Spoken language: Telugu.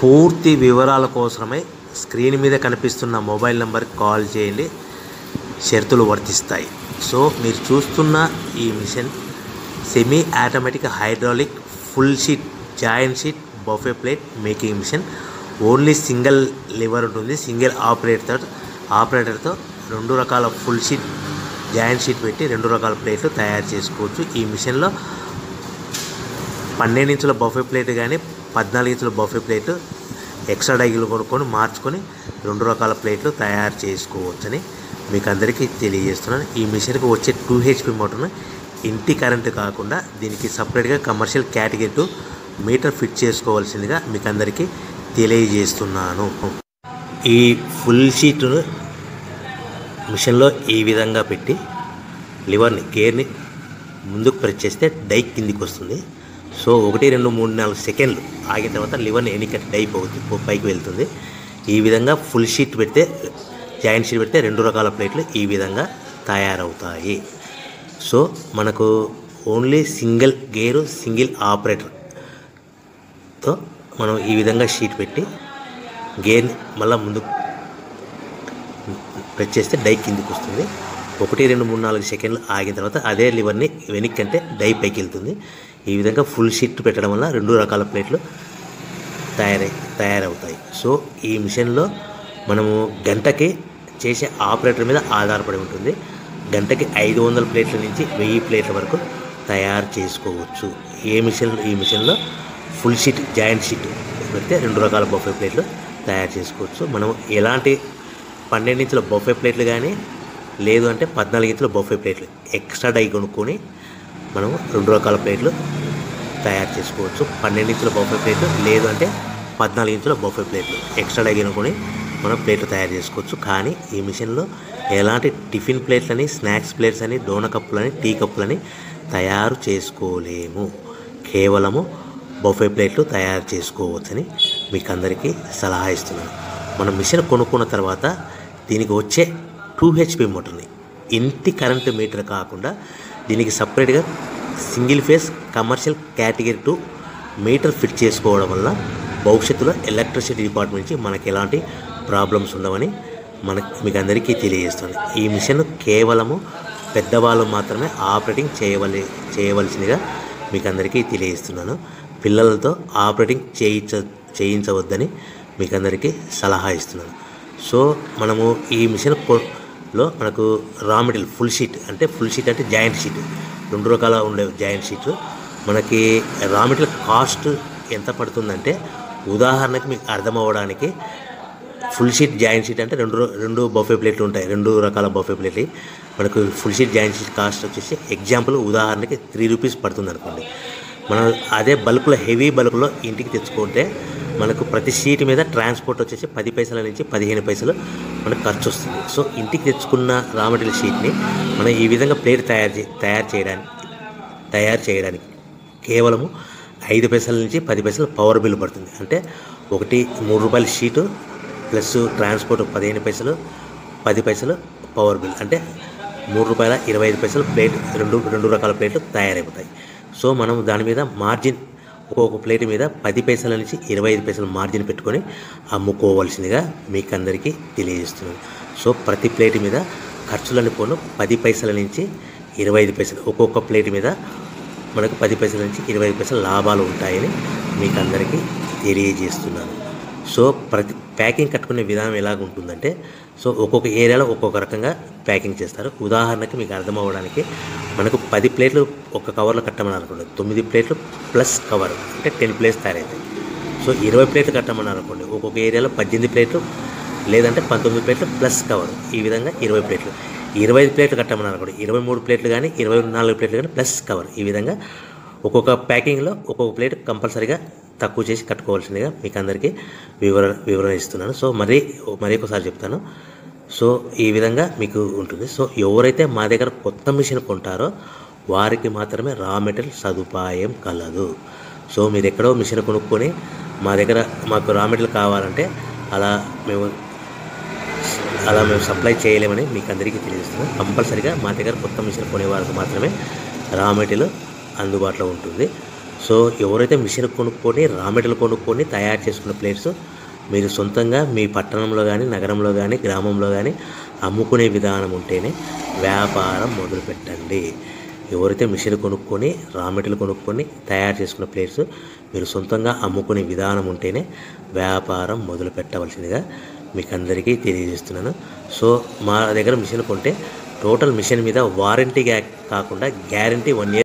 పూర్తి వివరాల కోసమై స్క్రీన్ మీద కనిపిస్తున్న మొబైల్ నెంబర్కి కాల్ చేయండి. షరతులు వర్తిస్తాయి. సో మీరు చూస్తున్న ఈ machine semi automatic hydraulic full sheet joint sheet buffet plate making machine. Only single lever ఉంటుంది. సింగిల్ ఆపరేటర్తో 2 రకాల ఫుల్ షీట్ జాయింట్ షీట్ పెట్టి 2 రకాల ప్లేట్లు తయారు చేసుకోవచ్చు. ఈ మిషన్లో 12 ఇంచుల బఫే ప్లేట్ కానీ 14 ఇంచుల బఫే ప్లేట్ ఎక్స్ట్రా డైగులు కొనుక్కొని మార్చుకొని 2 రకాల ప్లేట్లు తయారు చేసుకోవచ్చని మీకు అందరికీ తెలియజేస్తున్నాను. ఈ మిషన్కి వచ్చే 2 HP మోటార్ను ఇంటి కరెంటు కాకుండా దీనికి సపరేట్గా కమర్షియల్ కేటగిరీ 2 మీటర్ ఫిట్ చేసుకోవాల్సిందిగా మీకు అందరికీ తెలియజేస్తున్నాను. ఈ ఫుల్ షీట్ను మిషన్లో ఈ విధంగా పెట్టి లివర్ని గేర్ని ముందుకు ప్రెస్ చేస్తే డై కిందికి వస్తుంది. సో 1 2 3 4 సెకండ్లు ఆగిన తర్వాత లివర్ని ఎన్నికట్టి డై పైకి వెళ్తుంది. ఈ విధంగా ఫుల్ షీట్ పెడితే జాయింట్ షీట్ పెడితే 2 రకాల ప్లేట్లు ఈ విధంగా తయారవుతాయి. సో మనకు ఓన్లీ సింగిల్ గేరు సింగిల్ ఆపరేటర్తో మనం ఈ విధంగా షీట్ పెట్టి గేర్ని మళ్ళీ ముందుకు ప్రెస్ చేస్తే డై కిందికి వస్తుంది. 1 2 3 4 సెకండ్లు ఆగిన తర్వాత అదే లివర్ని వెనక్కి అంటే డై పైకి వెళ్తుంది. ఈ విధంగా ఫుల్ షీట్ పెట్టడం వల్ల 2 రకాల ప్లేట్లు తయారవుతాయి. సో ఈ మిషన్లో మనము గంటకి చేసే ఆపరేటర్ మీద ఆధారపడి ఉంటుంది. గంటకి 500 ప్లేట్ల నుంచి 1000 ప్లేట్ల వరకు తయారు చేసుకోవచ్చు. ఈ మిషన్లో ఫుల్ షీట్ జాయింట్ షీట్ పెడితే 2 రకాల బఫే ప్లేట్లు తయారు చేసుకోవచ్చు. మనం ఎలాంటి 12 ఇంచుల బఫే ప్లేట్లు కానీ లేదు అంటే 14 ఇంచుల బఫే ప్లేట్లు ఎక్స్ట్రా డై కొనుక్కొని మనం 2 రకాల ప్లేట్లు తయారు చేసుకోవచ్చు. 12 ఇంచుల బఫే ప్లేట్లు లేదు అంటే 14 ఇంచుల బఫే ప్లేట్లు ఎక్స్ట్రా డై కొనుక్కొని మనం ప్లేట్లు తయారు చేసుకోవచ్చు. కానీ ఈ మిషన్లో ఎలాంటి టిఫిన్ ప్లేట్లని స్నాక్స్ ప్లేట్స్ అని డోన కప్పులని టీ కప్పులని తయారు చేసుకోలేము. కేవలము బఫే ప్లేట్లు తయారు చేసుకోవచ్చని మీకు అందరికీ సలహా ఇస్తున్నాను. మనం మిషన్ కొనుక్కున్న తర్వాత దీనికి వచ్చే 2 HP మోటార్ని ఇంటి కరెంటు మీటర్ కాకుండా దీనికి సపరేట్గా single phase commercial category 2 metre fit చేసుకోవడం వల్ల భవిష్యత్తులో ఎలక్ట్రిసిటీ డిపార్ట్మెంట్ నుంచి మనకి ఎలాంటి ప్రాబ్లమ్స్ ఉండవని మీకు అందరికీ తెలియజేస్తుంది. ఈ మిషన్ కేవలము పెద్దవాళ్ళు మాత్రమే ఆపరేటింగ్ చేయవలసిందిగా మీకు అందరికీ తెలియజేస్తున్నాను. పిల్లలతో ఆపరేటింగ్ చేయించవద్దని మీకు అందరికీ సలహా ఇస్తున్నాను. సో మనము ఈ మిషన్లో మనకు రా మెటీరియల్ ఫుల్ షీట్ అంటే జాయింట్ షీట్ 2 రకాల ఉండే జాయింట్ షీట్ మనకి రా మెటీరియల్ కాస్ట్ ఎంత పడుతుందంటే ఉదాహరణకి మీకు అర్థం అవ్వడానికి ఫుల్ షీట్ జాయింట్ షీట్ అంటే 2 బఫే ప్లేట్లు ఉంటాయి. 2 రకాల బఫే ప్లేట్లు మనకు full sheet joint sheet cost వచ్చేసి ఎగ్జాంపుల్ ఉదాహరణకి 3 రూపీస్ పడుతుంది అనుకోండి. మనం అదే బల్క్లో హెవీ బల్క్లో ఇంటికి తెచ్చుకుంటే మనకు ప్రతి షీట్ మీద ట్రాన్స్పోర్ట్ వచ్చేసి 10 పైసల నుంచి 15 పైసలు మనకు ఖర్చు వస్తుంది. సో ఇంటికి తెచ్చుకున్న రా మెటీరియల్ షీట్ని మనం ఈ విధంగా ప్లేట్ తయారు చేయడానికి కేవలము 5 పైసల నుంచి 10 పైసలు పవర్ బిల్ పడుతుంది. అంటే ఒకటి 3 రూపాయల షీటు ప్లస్ ట్రాన్స్పోర్ట్ 15 పైసలు 10 పైసలు పవర్ బిల్ అంటే 3 రూపాయల 25 పైసలు ప్లేట్ 2 రకాల ప్లేట్లు తయారైపోతాయి. సో మనం దాని మీద మార్జిన్ ఒక్కొక్క ప్లేట్ మీద 10 పైసల నుంచి 25 పైసలు మార్జిన్ పెట్టుకొని అమ్ముకోవాల్సిందిగా మీకు అందరికీ తెలియజేస్తున్నాను. సో ప్రతి ప్లేట్ మీద ఖర్చులని పోను 10 పైసల నుంచి 25 పైసలు ఒక్కొక్క ప్లేట్ మీద మనకు 10 పైసల నుంచి 25 పైసలు లాభాలు ఉంటాయని మీకు అందరికీ తెలియజేస్తున్నాను. సో ప్రతి ప్యాకింగ్ కట్టుకునే విధానం ఎలాగ ఉంటుందంటే సో ఒక్కొక్క ఏరియాలో ఒక్కొక్క రకంగా ప్యాకింగ్ చేస్తారు. ఉదాహరణకి మీకు అర్థం అవ్వడానికి మనకు 10 ప్లేట్లు ఒక కవర్లో కట్టమని అనుకోండి 9 ప్లేట్లు ప్లస్ కవర్ అంటే 10 ప్లేట్స్ తయారవుతాయి. సో 20 ప్లేట్లు కట్టమని అనుకోండి ఒక్కొక్క ఏరియాలో 18 ప్లేట్లు లేదంటే 19 ప్లేట్లు ప్లస్ కవర్ ఈ విధంగా 20 ప్లేట్లు. 25 ప్లేట్లు కట్టమని అనుకోండి 23 ప్లేట్లు కానీ 24 ప్లేట్లు కానీ ప్లస్ కవర్ ఈ విధంగా ఒక్కొక్క ప్యాకింగ్లో ఒక్కొక్క ప్లేట్ కంపల్సరీగా తక్కువ చేసి కట్టుకోవాల్సిందిగా మీకు అందరికీ వివరణ ఇస్తున్నాను. సో మరీ ఒకసారి చెప్తాను. సో ఈ విధంగా మీకు ఉంటుంది. సో ఎవరైతే మా దగ్గర కొత్త మిషన్ కొంటారో వారికి మాత్రమే రా మెటీరియల్ సదుపాయం కలదు. సో మీరు ఎక్కడో మిషన్ కొనుక్కొని మాకు రా మెటీరియల్ కావాలంటే అలా మేము సప్లై చేయలేమని మీకు అందరికీ తెలియజేస్తున్నాం. కంపల్సరీగా మా దగ్గర కొత్త మిషన్ కొనే వారికి మాత్రమే రా మెటీరియల్ అందుబాటులో ఉంటుంది. సో ఎవరైతే మిషన్ కొనుక్కొని రా మెటీరియల్ కొనుక్కొని తయారు చేసుకున్న ప్లేట్స్ మీరు సొంతంగా మీ పట్టణంలో కానీ నగరంలో కానీ గ్రామంలో కానీ అమ్ముకునే విధానం ఉంటేనే వ్యాపారం మొదలుపెట్టండి. ఎవరైతే మిషన్ కొనుక్కొని రా మెటీరియల్ కొనుక్కొని తయారు చేసుకున్న ప్లేట్స్ మీరు సొంతంగా అమ్ముకునే విధానం ఉంటేనే వ్యాపారం మొదలు పెట్టవలసిందిగా మీకు అందరికీ తెలియజేస్తున్నాను. సో మా దగ్గర మిషన్ కొంటే టోటల్ మిషన్ మీద వారంటీ కాకుండా గ్యారంటీ 1 year